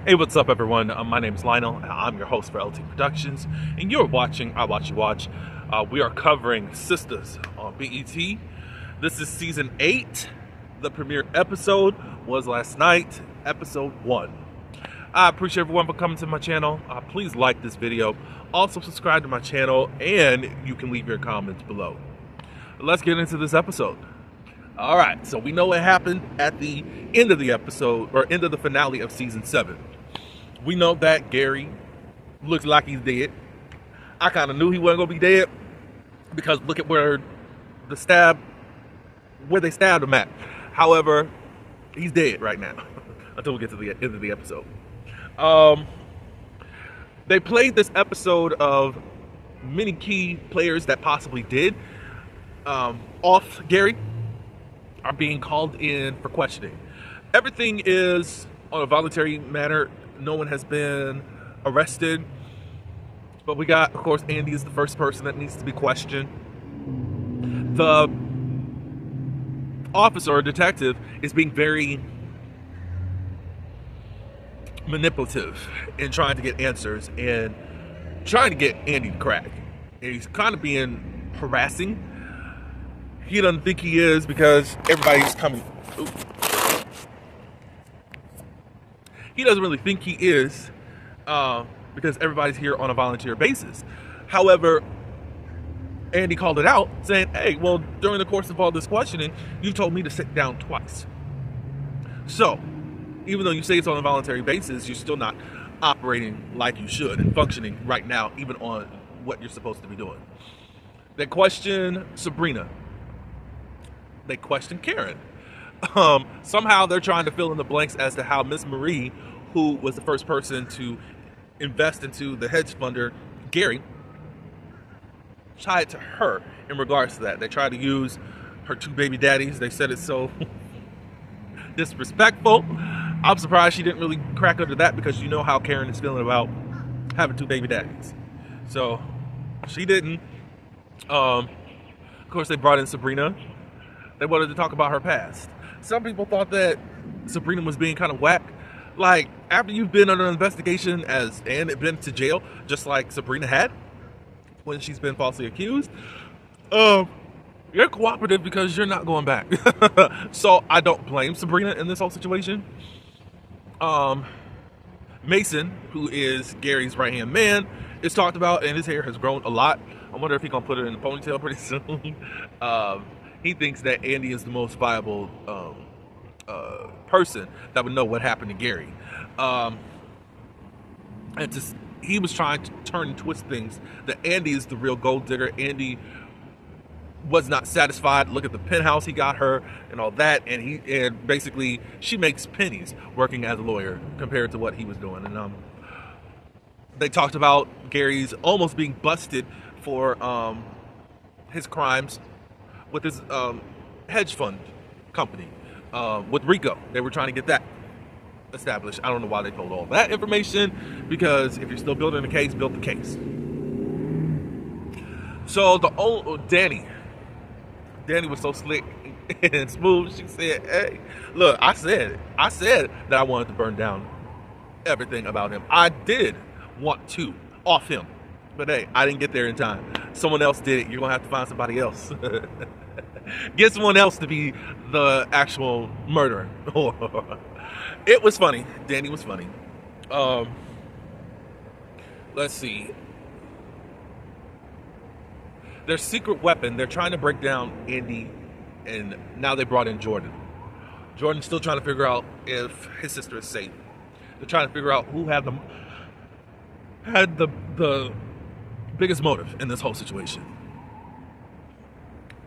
Hey, what's up, everyone? My name is Lionel, and I'm your host for LT Productions, and you're watching I Watch You Watch. We are covering Sistas on BET. This is season 8. The premiere episode was last night, episode 1. I appreciate everyone for coming to my channel. Please like this video. Also, subscribe to my channel, and you can leave your comments below. Let's get into this episode. All right, so we know what happened at the end of the episode, or end of the finale of season 7. We know that Gary looks like he's dead. I kind of knew he wasn't gonna be dead because look at where they stabbed him at. However, he's dead right now until we get to the end of the episode. They played this episode of many key players that possibly did off Gary are being called in for questioning. Everything is on a voluntary manner. No one has been arrested. But we got, of course, Andy is the first person that needs to be questioned. The officer or detective is being very manipulative in trying to get answers and trying to get Andy to crack. And he's kind of being harassing. He doesn't think he is because everybody's coming. Ooh. He doesn't really think he is because everybody's here on a volunteer basis. However, Andy called it out saying, hey, well, during the course of all this questioning, you told me to sit down twice. So, even though you say it's on a voluntary basis, you're still not operating like you should and functioning right now, even on what you're supposed to be doing. They question Sabrina. They question Karen. Somehow they're trying to fill in the blanks as to how Miss Marie, who was the first person to invest into the hedge funder, Gary, tied to her in regards to that. They tried to use her 2 baby daddies. They said it's so disrespectful. I'm surprised she didn't really crack under that because you know how Karen is feeling about having 2 baby daddies. So she didn't. Of course, they brought in Sabrina. They wanted to talk about her past. Some people thought that Sabrina was being kind of whack. Like, after you've been under investigation and been to jail, just like Sabrina had when she's been falsely accused, you're cooperative because you're not going back. So I don't blame Sabrina in this whole situation. Mason, who is Gary's right-hand man, is talked about, and his hair has grown a lot. I wonder if he's gonna put it in a ponytail pretty soon. He thinks that Andy is the most viable person that would know what happened to Gary. He was trying to turn and twist things that Andy is the real gold digger. Andy was not satisfied. Look at the penthouse he got her and all that, and basically she makes pennies working as a lawyer compared to what he was doing. And they talked about Gary's almost being busted for his crimes with his hedge fund company with Rico. They were trying to get that established. I don't know why they told all that information, because if you're still building a case, build the case. So Danny was so slick and smooth. She said, hey, look, I said that I wanted to burn down everything about him. I did want to off him, but hey, I didn't get there in time. Someone else did it. You're gonna have to find somebody else. Get someone else to be the actual murderer. It was funny. Danny was funny. Let's see. Their secret weapon, they're trying to break down Andy, and now they brought in Jordan. Jordan's still trying to figure out if his sister is safe. They're trying to figure out who had the biggest motive in this whole situation.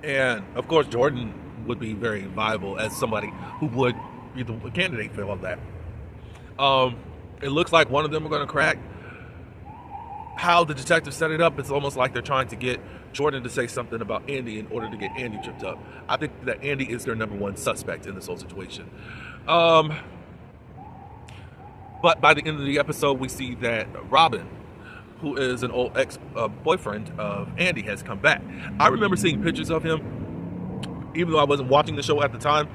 And of course, Jordan would be very viable as somebody who would be the candidate for all that. It looks like one of them are going to crack. How the detective set it up, it's almost like they're trying to get Jordan to say something about Andy in order to get Andy tripped up. I think that Andy is their #1 suspect in this whole situation. But by the end of the episode, we see that Robin, who is an old ex-boyfriend of Andy, has come back. I remember seeing pictures of him, even though I wasn't watching the show at the time.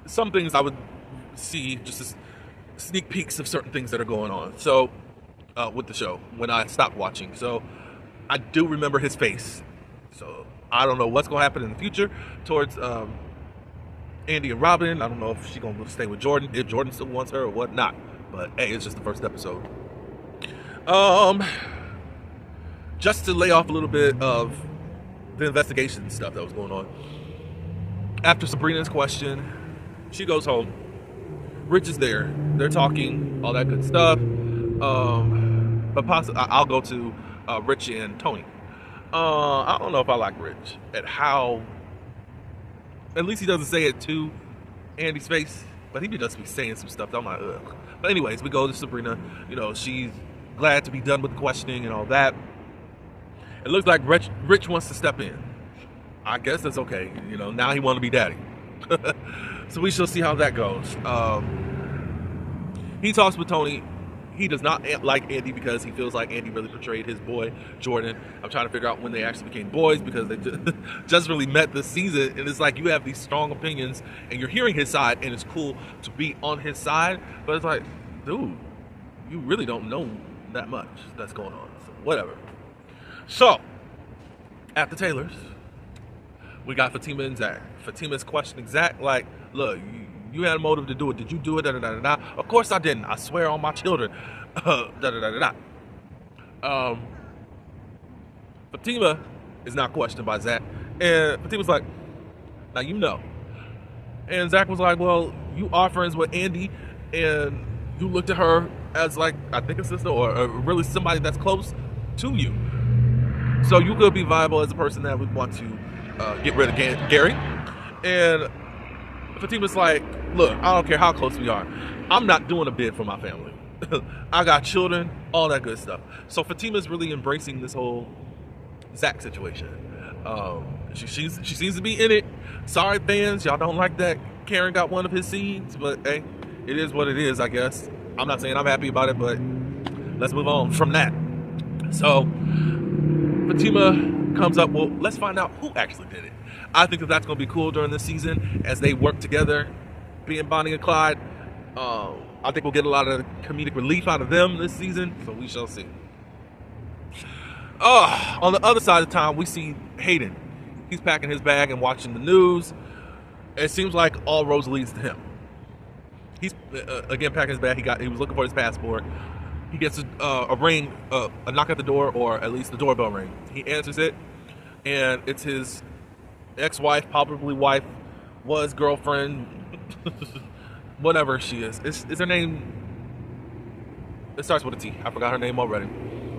Some things I would see just sneak peeks of certain things that are going on. So with the show when I stopped watching. So I do remember his face. So I don't know what's going to happen in the future towards Andy and Robin. I don't know if she's going to stay with Jordan, if Jordan still wants her or whatnot. But hey, it's just the first episode. Just to lay off a little bit of the investigation stuff that was going on. After Sabrina's question, she goes home. Rich is there. They're talking, all that good stuff. But I'll go to Rich and Tony. I don't know if I like Rich at how, at least he doesn't say it to Andy's face, but he just be saying some stuff that I'm like, ugh. But anyways, we go to Sabrina. You know, she's glad to be done with the questioning and all that. It looks like Rich wants to step in. I guess that's okay. You know, now he wants to be daddy. So we shall see how that goes. He talks with Tony. He does not like Andy because he feels like Andy really portrayed his boy, Jordan. I'm trying to figure out when they actually became boys because they just really met this season. And it's like you have these strong opinions and you're hearing his side and it's cool to be on his side. But it's like, dude, you really don't know that much that's going on. So whatever. So, at the Taylors, we got Fatima and Zach. Fatima's questioning Zach like, look, you had a motive to do it. Did you do it? Da, da, da, da, da. Of course I didn't. I swear on my children. Da, da, da, da, da. Fatima is not questioned by Zach. And Fatima's like, now you know. And Zach was like, well, you are friends with Andy. And you looked at her as like, I think a sister or really somebody that's close to you. So you could be viable as a person that would want to get rid of Gary. And Fatima's like, look, I don't care how close we are. I'm not doing a bid for my family. I got children, all that good stuff. So Fatima's really embracing this whole Zach situation. She seems to be in it. Sorry, fans, y'all don't like that Karen got one of his scenes, but hey, it is what it is, I guess. I'm not saying I'm happy about it, but let's move on from that. So Fatima comes up, well, let's find out who actually did it. I think that's going to be cool during this season as they work together, being Bonnie and Clyde. I think we'll get a lot of comedic relief out of them this season, so we shall see. On the other side of town, we see Hayden. He's packing his bag and watching the news. It seems like all roads leads to him. He's again packing his bag. He was looking for his passport. He gets a ring, a knock at the door, or at least the doorbell ring. He answers it, and it's his ex-wife, probably wife, was girlfriend, whatever she is. Is her name? It starts with a T. I forgot her name already.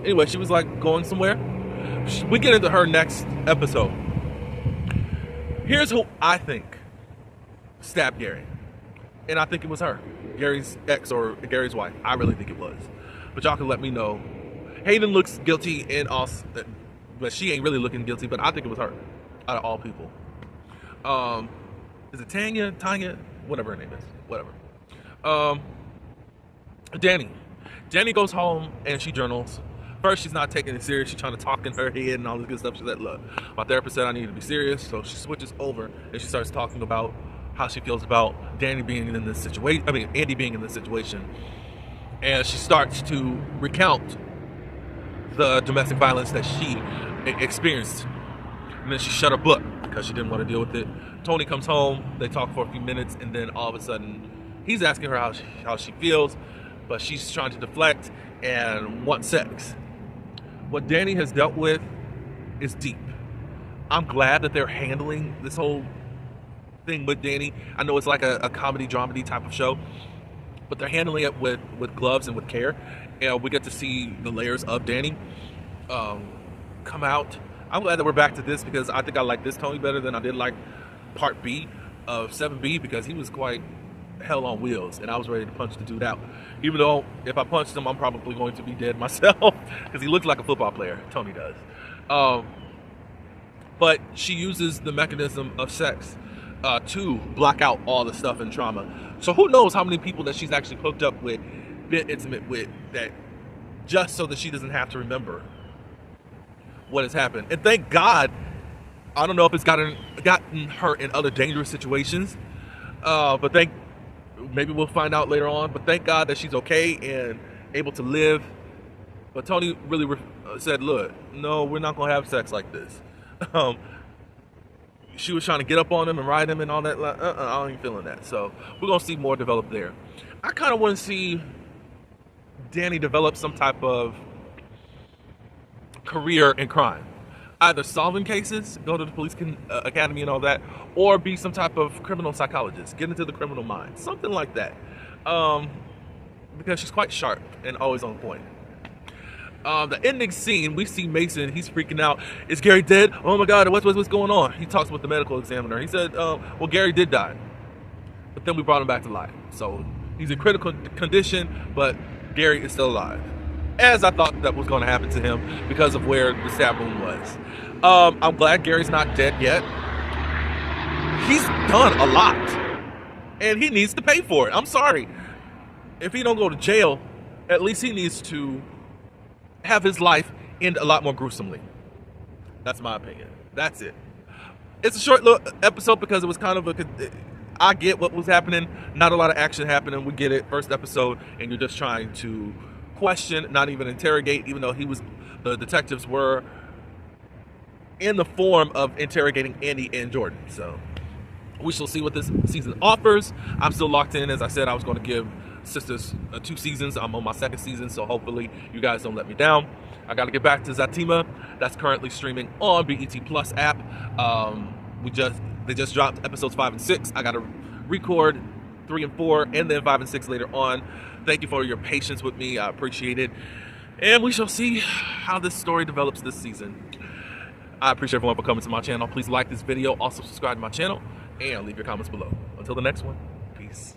Anyway, she was like going somewhere. We get into her next episode. Here's who I think stabbed Gary, and I think it was her, Gary's ex or Gary's wife. I really think it was. But y'all can let me know. Hayden looks guilty and also, but she ain't really looking guilty, but I think it was her out of all people. Is it Tanya? Whatever her name is. Whatever. Danny goes home and she journals. First, she's not taking it serious. She's trying to talk in her head and all this good stuff. She's like, look, my therapist said I need to be serious. So she switches over and she starts talking about how she feels about Andy being in this situation. And she starts to recount the domestic violence that she experienced. And then she shut her book because she didn't want to deal with it. Tony comes home. They talk for a few minutes. And then all of a sudden, he's asking her how she feels. But she's trying to deflect and want sex. What Danny has dealt with is deep. I'm glad that they're handling this whole thing with Danny. I know it's like a comedy, dramedy type of show. But they're handling it with gloves and with care. And we get to see the layers of Danny come out. I'm glad that we're back to this because I think I like this Tony better than I did like part B of 7B because he was quite hell on wheels and I was ready to punch the dude out. Even though if I punched him, I'm probably going to be dead myself because he looks like a football player. Tony does. But she uses the mechanism of sex to block out all the stuff and trauma. So who knows how many people that she's actually hooked up with, been intimate with, that just so that she doesn't have to remember what has happened. And thank God, I don't know if it's gotten her in other dangerous situations, but Maybe we'll find out later on, but thank God that she's okay and able to live. But Tony really said, look, no, we're not going to have sex like this. She was trying to get up on him and ride him and all that. I ain't feeling that. So we're going to see more develop there. I kind of want to see Danny develop some type of career in crime. Either solving cases, go to the police academy and all that, or be some type of criminal psychologist, get into the criminal mind, something like that. Because she's quite sharp and always on point. The ending scene, we see Mason, he's freaking out. Is Gary dead? Oh my God, what's going on? He talks with the medical examiner. He said, well, Gary did die. But then we brought him back to life. So he's in critical condition, but Gary is still alive. As I thought that was going to happen to him because of where the stab wound was. I'm glad Gary's not dead yet. He's done a lot. And he needs to pay for it. I'm sorry. If he don't go to jail, at least he needs to have his life end a lot more gruesomely. That's my opinion. That's it. It's a short little episode because it was kind of I get what was happening. Not a lot of action happening. We get it. First episode, and you're just trying to question, not even interrogate, even though the detectives were in the form of interrogating Andy and Jordan. So we shall see what this season offers. I'm still locked in. As I said, I was going to give Sistas 2 seasons. I'm on my 2nd season, so hopefully you guys don't let me down. I got to get back to Zatima. That's currently streaming on BET Plus app. They just dropped episodes 5 and 6. I got to record 3 and 4, and then 5 and 6 later on. Thank you for your patience with me. I appreciate it. And we shall see how this story develops this season. I appreciate everyone for coming to my channel. Please like this video. Also subscribe to my channel. And leave your comments below. Until the next one, peace.